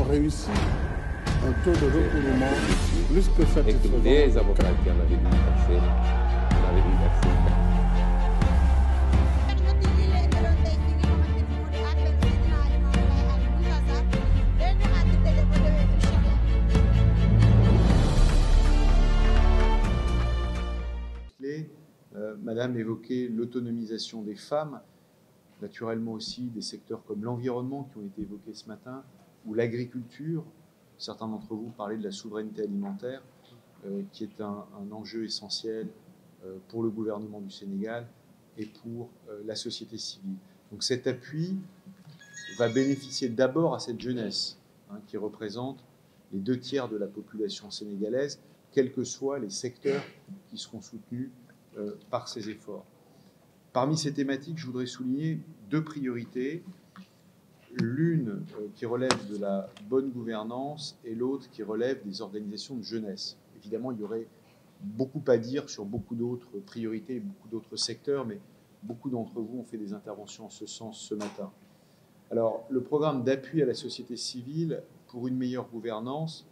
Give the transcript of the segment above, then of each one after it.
ont réussi un taux de recouvrement plus que et que satisfaisant. les avocats qui en avaient dû verser, en avaient dû verser. Madame évoquait l'autonomisation des femmes, naturellement aussi des secteurs comme l'environnement qui ont été évoqués ce matin, ou l'agriculture. Certains d'entre vous parlaient de la souveraineté alimentaire, qui est un enjeu essentiel pour le gouvernement du Sénégal et pour la société civile. Donc cet appui va bénéficier d'abord à cette jeunesse, qui représente les 2/3 de la population sénégalaise, quels que soient les secteurs qui seront soutenus par ces efforts. Parmi ces thématiques, je voudrais souligner 2 priorités. L'une qui relève de la bonne gouvernance et l'autre qui relève des organisations de jeunesse. Évidemment, il y aurait beaucoup à dire sur beaucoup d'autres priorités, beaucoup d'autres secteurs, mais beaucoup d'entre vous ont fait des interventions en ce sens ce matin. Alors, le programme d'appui à la société civile pour une meilleure gouvernance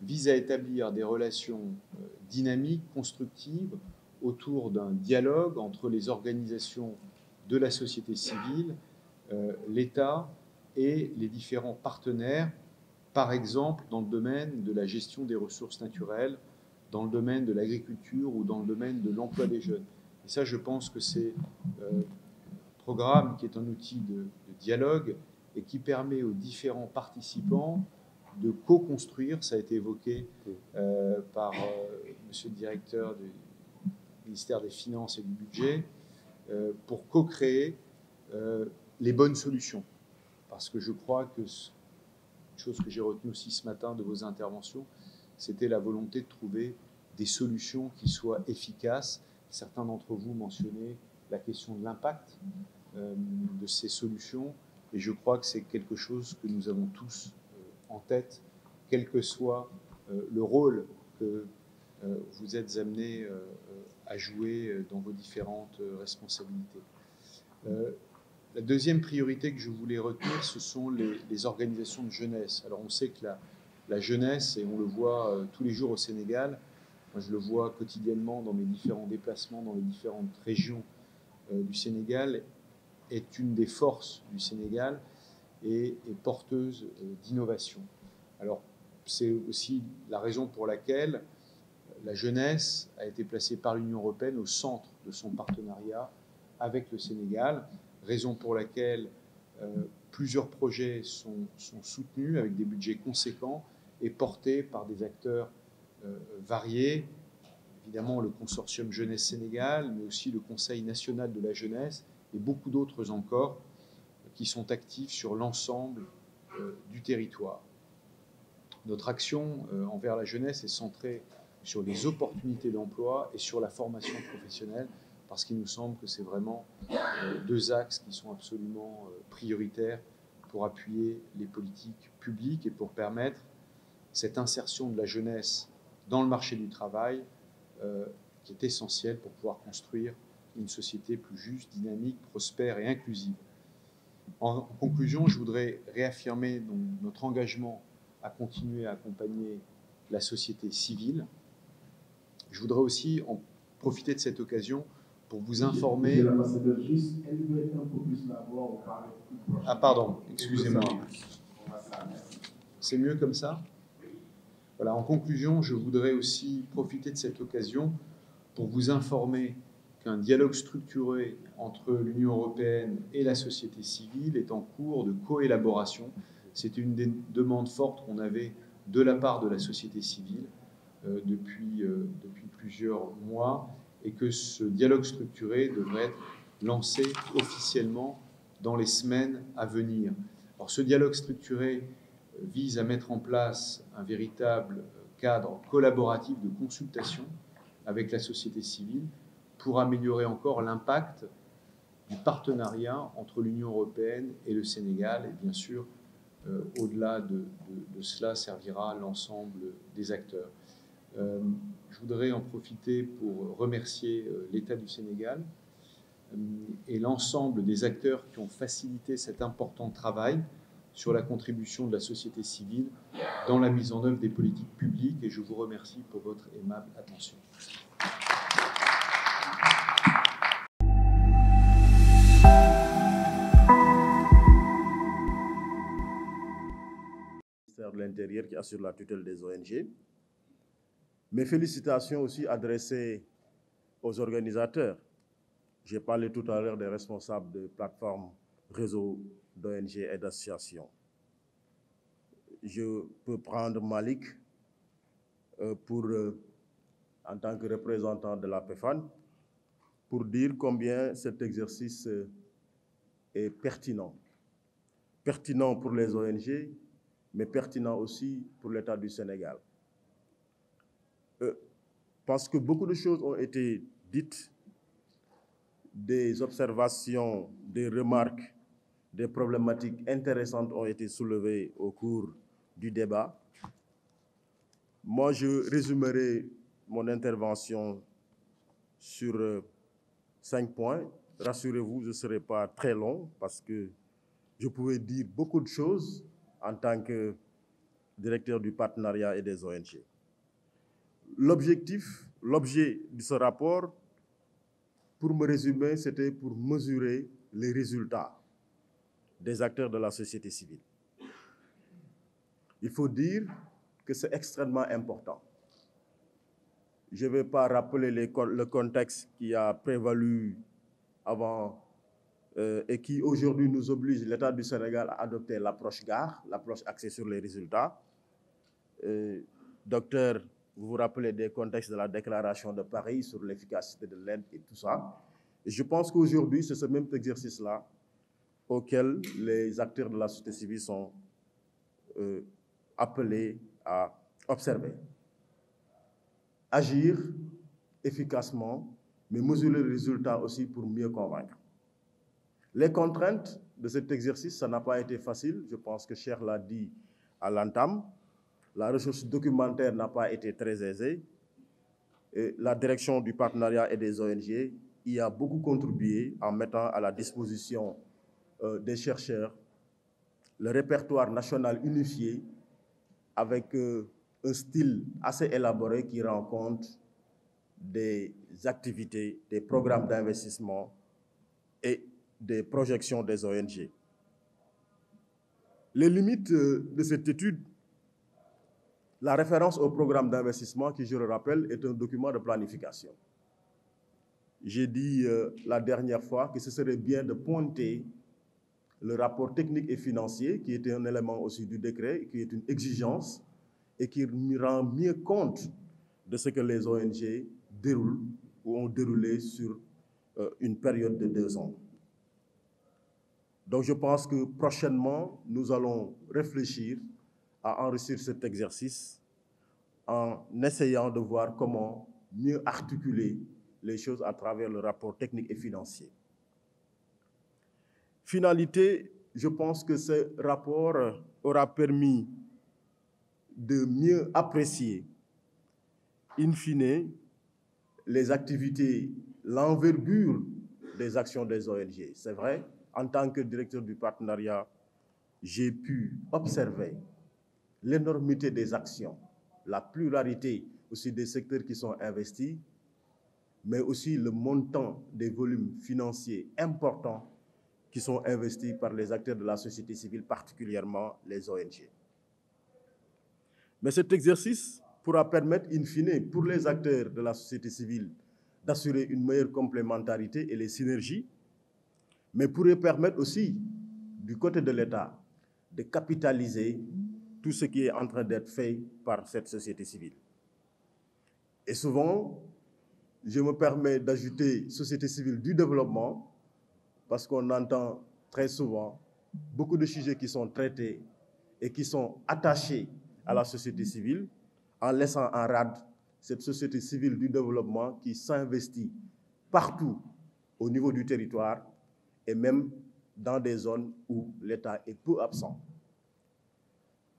vise à établir des relations dynamiques, constructives, autour d'un dialogue entre les organisations de la société civile, l'État et les différents partenaires, par exemple dans le domaine de la gestion des ressources naturelles, dans le domaine de l'agriculture ou dans le domaine de l'emploi des jeunes. Et ça, je pense que c'est un programme qui est un outil de dialogue et qui permet aux différents participants de co-construire, ça a été évoqué par monsieur le directeur du ministère des Finances et du Budget, pour co-créer les bonnes solutions. Parce que je crois que, une chose que j'ai retenue aussi ce matin de vos interventions, c'était la volonté de trouver des solutions qui soient efficaces. Certains d'entre vous mentionnaient la question de l'impact de ces solutions, et je crois que c'est quelque chose que nous avons tous en tête, quel que soit le rôle que vous êtes amenés à jouer dans vos différentes responsabilités. La deuxième priorité que je voulais retenir, ce sont les organisations de jeunesse. Alors on sait que la jeunesse, et on le voit tous les jours au Sénégal, moi je le vois quotidiennement dans mes différents déplacements dans les différentes régions du Sénégal, est une des forces du Sénégal et est porteuse d'innovation. Alors c'est aussi la raison pour laquelle la jeunesse a été placée par l'Union européenne au centre de son partenariat avec le Sénégal, raison pour laquelle plusieurs projets sont soutenus avec des budgets conséquents et portés par des acteurs variés. Évidemment, le consortium Jeunesse Sénégal, mais aussi le Conseil national de la jeunesse et beaucoup d'autres encore qui sont actifs sur l'ensemble du territoire. Notre action envers la jeunesse est centrée sur les opportunités d'emploi et sur la formation professionnelle, parce qu'il nous semble que c'est vraiment 2 axes qui sont absolument prioritaires pour appuyer les politiques publiques et pour permettre cette insertion de la jeunesse dans le marché du travail qui est essentielle pour pouvoir construire une société plus juste, dynamique, prospère et inclusive. En conclusion, je voudrais réaffirmer notre engagement à continuer à accompagner la société civile. Je voudrais aussi en profiter de cette occasion pour vous informer... Ah pardon, excusez-moi. C'est mieux comme ça ? Voilà, en conclusion, je voudrais aussi profiter de cette occasion pour vous informer qu'un dialogue structuré entre l'Union européenne et la société civile est en cours de coélaboration. C'était une des demandes fortes qu'on avait de la part de la société civile depuis plusieurs mois, et que ce dialogue structuré devrait être lancé officiellement dans les semaines à venir. Alors, ce dialogue structuré vise à mettre en place un véritable cadre collaboratif de consultation avec la société civile pour améliorer encore l'impact du partenariat entre l'Union européenne et le Sénégal. Et bien sûr, au-delà de cela, servira l'ensemble des acteurs. Je voudrais en profiter pour remercier l'État du Sénégal et l'ensemble des acteurs qui ont facilité cet important travail sur la contribution de la société civile dans la mise en œuvre des politiques publiques, et je vous remercie pour votre aimable attention. De l'Intérieur qui assure la tutelle des ONG. Mes félicitations aussi adressées aux organisateurs. J'ai parlé tout à l'heure des responsables de plateformes, réseaux d'ONG et d'associations. Je peux prendre Malik en tant que représentant de la PEFAN pour dire combien cet exercice est pertinent. Pertinent pour les ONG, mais pertinent aussi pour l'État du Sénégal. Parce que beaucoup de choses ont été dites, des observations, des remarques, des problématiques intéressantes ont été soulevées au cours du débat. Moi, je résumerai mon intervention sur 5 points. Rassurez-vous, je ne serai pas très long parce que je pouvais dire beaucoup de choses en tant que directeur du partenariat et des ONG. L'objet de ce rapport, pour me résumer, c'était pour mesurer les résultats des acteurs de la société civile. Il faut dire que c'est extrêmement important. Je ne vais pas rappeler le contexte qui a prévalu avant et qui aujourd'hui nous oblige, l'État du Sénégal, à adopter l'approche GAR, l'approche axée sur les résultats. Docteur, vous vous rappelez des contextes de la déclaration de Paris sur l'efficacité de l'aide et tout ça. Et je pense qu'aujourd'hui, c'est ce même exercice-là auquel les acteurs de la société civile sont appelés à observer. Agir efficacement, mais mesurer les résultats aussi pour mieux convaincre. Les contraintes de cet exercice, ça n'a pas été facile. Je pense que Cheikh l'a dit à l'entame. La recherche documentaire n'a pas été très aisée. Et la direction du partenariat et des ONG y a beaucoup contribué en mettant à la disposition des chercheurs le répertoire national unifié avec un style assez élaboré qui rend compte des activités, des programmes d'investissement et des projections des ONG. Les limites de cette étude, la référence au programme d'investissement, qui, je le rappelle, est un document de planification. J'ai dit la dernière fois que ce serait bien de pointer le rapport technique et financier, qui était un élément aussi du décret, qui est une exigence et qui rend mieux compte de ce que les ONG déroulent ou ont déroulé sur une période de 2 ans. Donc je pense que prochainement, nous allons réfléchir à enrichir cet exercice en essayant de voir comment mieux articuler les choses à travers le rapport technique et financier. Finalité, je pense que ce rapport aura permis de mieux apprécier, in fine, les activités, l'envergure des actions des ONG. C'est vrai, en tant que directeur du partenariat, j'ai pu observer l'énormité des actions, la pluralité aussi des secteurs qui sont investis, mais aussi le montant des volumes financiers importants qui sont investis par les acteurs de la société civile, particulièrement les ONG. Mais cet exercice pourra permettre, in fine, pour les acteurs de la société civile d'assurer une meilleure complémentarité et les synergies, mais pourrait permettre aussi, du côté de l'État, de capitaliser tout ce qui est en train d'être fait par cette société civile. Et souvent, je me permets d'ajouter société civile du développement, parce qu'on entend très souvent beaucoup de sujets qui sont traités et qui sont attachés à la société civile, en laissant en rade cette société civile du développement qui s'investit partout au niveau du territoire et même dans des zones où l'État est peu absent.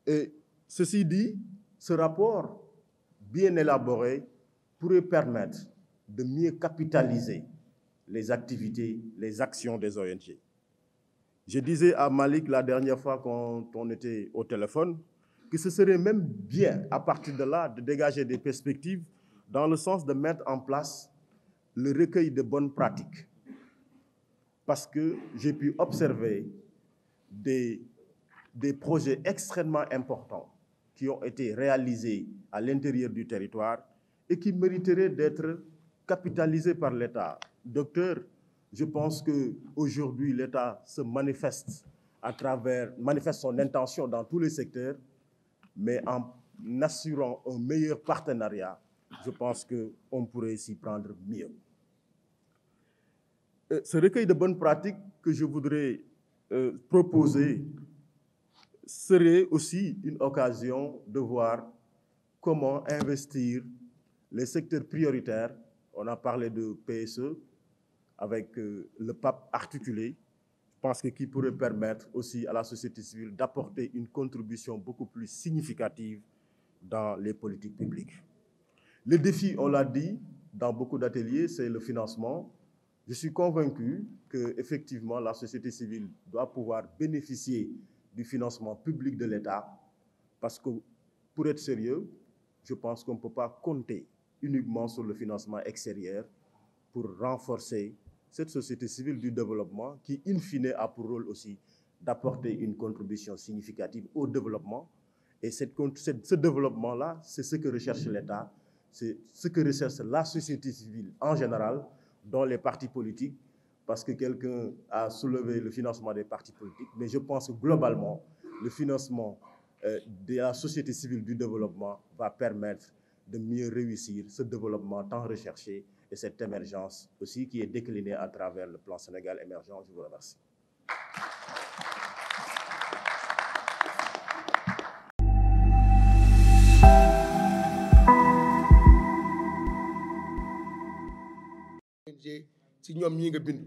Et ceci dit, ce rapport bien élaboré pourrait permettre de mieux capitaliser les activités, les actions des ONG. Je disais à Malik la dernière fois quand on était au téléphone que ce serait même bien, à partir de là, de dégager des perspectives dans le sens de mettre en place le recueil de bonnes pratiques. Parce que j'ai pu observer des projets extrêmement importants qui ont été réalisés à l'intérieur du territoire et qui mériteraient d'être capitalisés par l'État. Docteur, je pense qu'aujourd'hui, l'État se manifeste manifeste son intention dans tous les secteurs, mais en assurant un meilleur partenariat, je pense qu'on pourrait s'y prendre mieux. Ce recueil de bonnes pratiques que je voudrais proposer serait aussi une occasion de voir comment investir les secteurs prioritaires. On a parlé de PSE avec le PAP articulé. Je pense que qui pourrait permettre aussi à la société civile d'apporter une contribution beaucoup plus significative dans les politiques publiques. Le défi, on l'a dit, dans beaucoup d'ateliers, c'est le financement. Je suis convaincu qu'effectivement, la société civile doit pouvoir bénéficier du financement public de l'État parce que, pour être sérieux, je pense qu'on ne peut pas compter uniquement sur le financement extérieur pour renforcer cette société civile du développement qui, in fine, a pour rôle aussi d'apporter une contribution significative au développement. Et ce développement-là, c'est ce que recherche l'État, c'est ce que recherche la société civile en général, dont les partis politiques, parce que quelqu'un a soulevé le financement des partis politiques, mais je pense que globalement, le financement de la société civile du développement va permettre de mieux réussir ce développement tant recherché et cette émergence aussi qui est déclinée à travers le plan Sénégal émergent. Je vous remercie. si ñoom ñi nga bind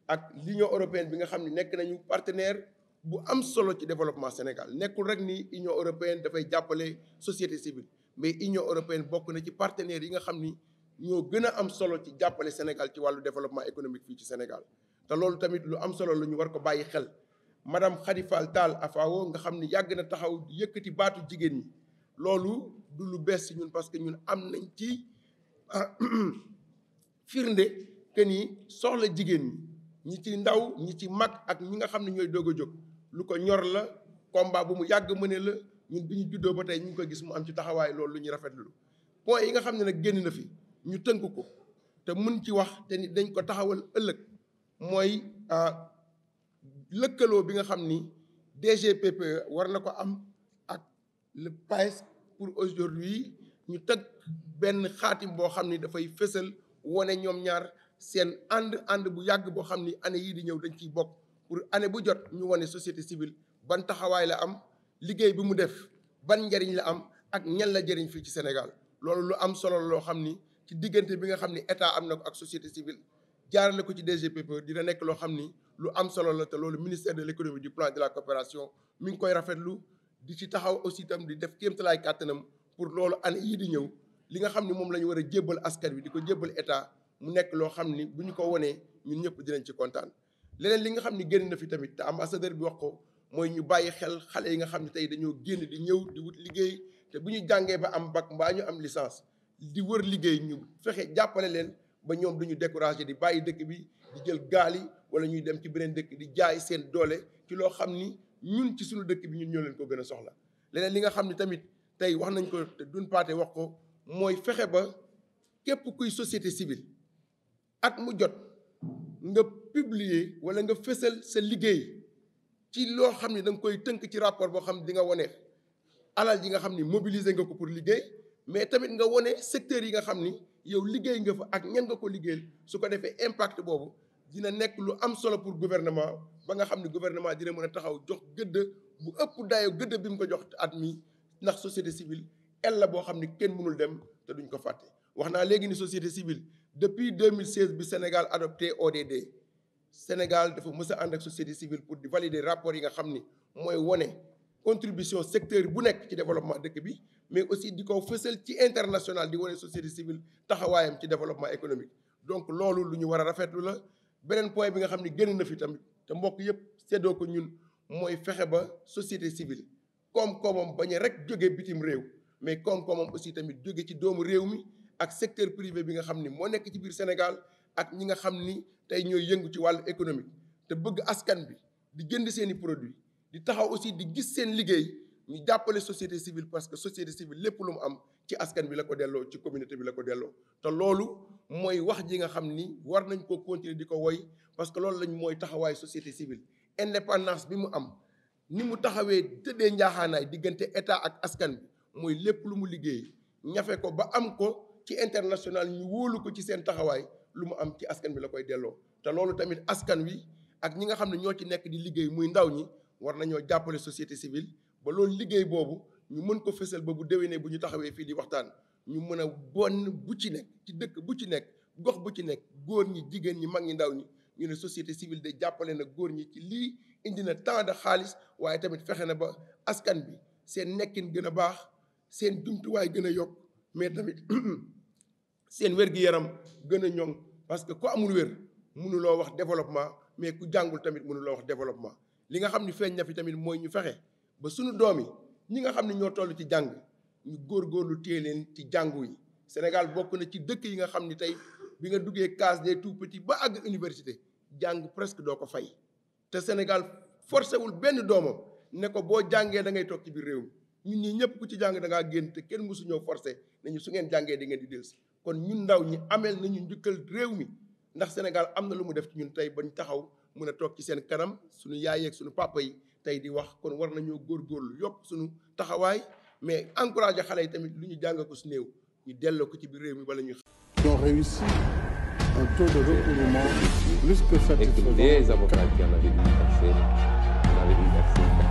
ak l'Union européenne bi nga xam ne nekk nañu partenaire bu am solo ci développement Sénégal nekkul rek ni Union européenne dafay jàppale société civile mais Union européenne bokk na ci partenaires yi nga xam ni ñoo gën a am solo ci jàppale Sénégal ci wàllu développement économique fii ci Sénégal te loolu tamit lu am solo la ñu war ko bàyyi xel madame Khady Fall Tall AFAO nga xam ni yàgg na taxaw yëkkati baatu jigéen ñi loolu du lu bees si ñun parce que ñun am nañ ci firnde que ni soxla jigéen ñi ci ndaw ñi ci mag ak ñi nga xam ne ñooy doog a jóg lu ko ñor la combat bu mu yàgg mëne la ñun bi ñu juddoo ba tey ñu ngi ko gis mu am ci taxawaay loolu lu ñuy rafetlu point yi nga xam ne nag génn na fi ñu tënk ko te mun ci wax te ni dañ ko taxawal ëllëg mooy lëkkaloo bi nga xam ni DGPP war na ko am ak le PAES pour aujourd'hui ñu tëgg benn xaatim boo xam ni dafay fësal wone ñoom ñaar seen ànd bu yàgg boo xam ni année yii di ñëw dañ ciy bokk pour année bu jot ñu wane société civile ban taxawaay la am liggéey bi mu def ban njariñ la am ak ñan la jëriñ fii ci Sénégal loolu lu am solo loo xam ni ci diggante bi nga xam ni état am na ko ak société civile jaarale ko ci DGPP dina nekk loo xam ni lu am solo la te loolu ministère de l'économie du plan de la coopération mi ngi koy rafetlu di ci taxaw aussi itam di def kéemtalaay kàttanam pour loolu année yii di ñëw li nga xam ni moom la ñu war a jébbal askan wi di ko jébbal état mu nekk loo xam ni bu ñu ko wonee ñun ñëpp dinañ ci kontaan leneen li nga xam ni génn na fi tamit te ambassadeur bi wax ko mooy ñu bàyyi xel xale yi nga xam ne tey dañoo génn di ñëw di wut liggéey te bu ñu jàngee ba am bac mbaa ñu am licence di wër liggéey ñu fexe jàppale leen ba ñoom duñu découragé di bàyyi dëkk bi di jël gaal yi wala ñuy dem ci beneen dëkk di jaay seen doole ci loo xam ni ñun ci suñu dëkk bi ñun ñoo leen ko gën a soxla leneen li nga xam ni tamit tey wax nañ ko te duñ paate wax ko mooy fexe ba képp kuy société civile at mu jot nga publier wala nga fësal sa liggéey ci loo xam ne da nga koy tënk ci rapport boo xam ne di nga wane alal yi nga xam ni mobiliser nga ko pour liggéey mais tamit nga wane secteurs yi nga xam ni yow liggéey nga fa ak ñan nga ko liggéeyal su ko defee impact boobu dina nekk lu am solo pour gouvernement ba nga xam ne gouvernement dina mën a taxaw jox gëdd bu ëpp dayoo gëdd bi mu ko jox at mi ndax société civile el la boo xam ni kenn mënul dem te duñ ko fàtte wax naa léegi ni société civile depuis 2016 bi Sénégal adopté ODD Sénégal dafa mës a ànd ak société civile pour di valider rapport yi nga xam ni mooy wone contribution secteur bu nekk ci développement dëkk bi mais aussi di ko fësal ci international di wane société civile taxawaayam ci développement économique donc loolu lu ñu war a rafetlu la beneen point bi nga xam ni génn na fi tamit te mbokk yëpp séddoo ko ñun mooy fexe ba société civile koom-koomam bañ a rek jóge bitim réew mais koom-koomam aussi tamit jóge ci doomu réew mi ak secteur privé bi nga xam ni moo nekk ci biir Sénégal ak ñi nga xam ni tey ñooy yëngu ci wàllu économique te bëgg askan bi di jënd seeni produits di taxaw aussi di gis seen liggéey ñu jàppale société civile parce que société civile lépp lu mu am ci askan bi la ko delloo ci communauté bi la ko delloo te loolu mooy wax ji nga xam ni war nañ ko continuer di ko woy parce que loolu lañ mooy taxawaay société civile indépendance bi mu am ni mu taxawee tëddee njaaxaanaay diggante état ak askan bi mooy lépp lu mu liggéey ñafe ko ba am ko ci international ñu wóolu ko ci seen taxawaay lu mu am ci askan bi la koy delloo te loolu tamit askan wi ak ñi nga xam ne ñoo ci nekk di liggéey muy ndaw ñi war nañoo jàppale société civile ba loolu liggéey boobu ñu mën ko fësal ba bu déwénee bu ñu taxawee fii di waxtaan ñu mën a bon bu ci nekk ci dëkk bu ci nekk gox bu ci nekk góor ñi jigéen ñi mag ñi ndaw ñi ñu ne société civile de jàppale na góor ñi ci lii indi na tant de xaalis waaye tamit fexe na ba askan bi seen nekkin gën a baax seen jumtuwaay gën a yokk mais tamit seen wér-gi-yaram gën a ñoŋ parce que ku amul wér mënuloo wax développement mais ku jàngul tamit mënuloo wax développement li nga xam ni feeñ na fi tamit mooy ñu fexe ba suñu doom yi ñi nga xam ne ñoo toll ci jàng ñu góorgóorlu téye leen ci jàngu yi Sénégal bokk na ci dëkk yi nga xam ni tey bi nga duggee case des tout petits ba àgg université jàng presque doo ko fay te Sénégal forcé wul benn doomam ne ko boo jàngee da ngay toog ci biir réew mi ñun ñii ñëpp ku ci jàng da ngaa génn te kenn mësu ñoo forcé nañu su ngeen jàngee di ngeen di dellusi kon ñun ndaw ñi ameel nañu njukkal réew mi ndax Sénégal am na lu mu def ci ñun tey bañ taxaw mën a toog ci seen kanam suñu yaay yeeg suñu papa yi tey di wax kon war nañoo góorgóorlu yokk suñu taxawaay mais encouragé xale yi tamit lu ñu jàng ko su néew ñu delloo ko ci biir réew mi bala ñuy Qui ont réussi un taux de recouvrement plus que Et que satisfaisant. les avocats qui en avaient dû verser, en avaient dû verser